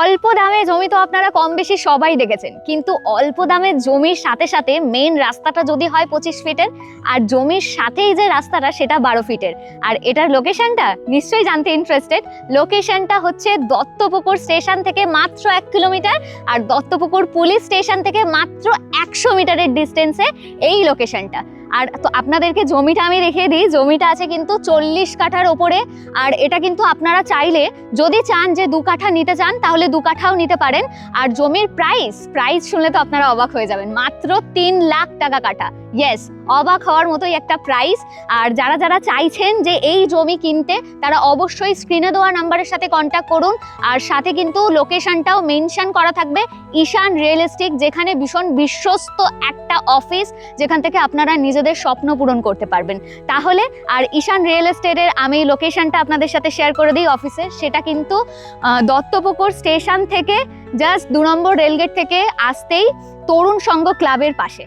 অল্প দামে জমি তো আপনারা কম বেশি সবাই দেখেছেন, কিন্তু অল্প দামের জমির সাথে সাথে মেইন রাস্তাটা যদি হয় 25 ফিটের, আর জমির সাথেই যে রাস্তাটা সেটা 12 ফিটের, আর এটার লোকেশনটা নিশ্চয়ই জানতে ইন্টারেস্টেড। লোকেশনটা হচ্ছে দত্তপুকুর স্টেশন থেকে মাত্র 1 কিলোমিটার, আর দত্তপুকুর পুলিশ স্টেশন থেকে মাত্র 100 মিটারের ডিস্টেন্সে এই লোকেশনটা। আর তো আপনাদেরকে জমিটা আমি দেখিয়ে দিই। জমিটা আছে কিন্তু 40 কাঠার ওপরে, আর এটা কিন্তু আপনারা চাইলে যদি চান যে 2 কাঠা নিতে চান তাহলে 2 কাঠাও নিতে পারেন। আর জমির প্রাইস শুনলে তো আপনারা অবাক হয়ে যাবেন, মাত্র 3 লাখ টাকা কাঠা। ইয়েস, অবাক হওয়ার মতোই একটা প্রাইস। আর যারা যারা চাইছেন যে এই জমি কিনতে, তারা অবশ্যই স্ক্রিনে দেওয়া নাম্বারের সাথে কন্ট্যাক্ট করুন। আর সাথে কিন্তু লোকেশনটাও মেনশন করা থাকবে, ঈশান রিয়েল এস্টেট, যেখানে ভীষণ বিশ্বস্ত একটা অফিস, যেখান থেকে আপনারা নিজেদের স্বপ্ন পূরণ করতে পারবেন। তাহলে আর ঈশান রিয়েল এস্টেটের আমি লোকেশনটা আপনাদের সাথে শেয়ার করে দিই অফিসে। সেটা কিন্তু দত্তপুকুর স্টেশন থেকে জাস্ট 2 নম্বর রেলগেট থেকে আসতেই তরুণ সংঘ ক্লাবের পাশে।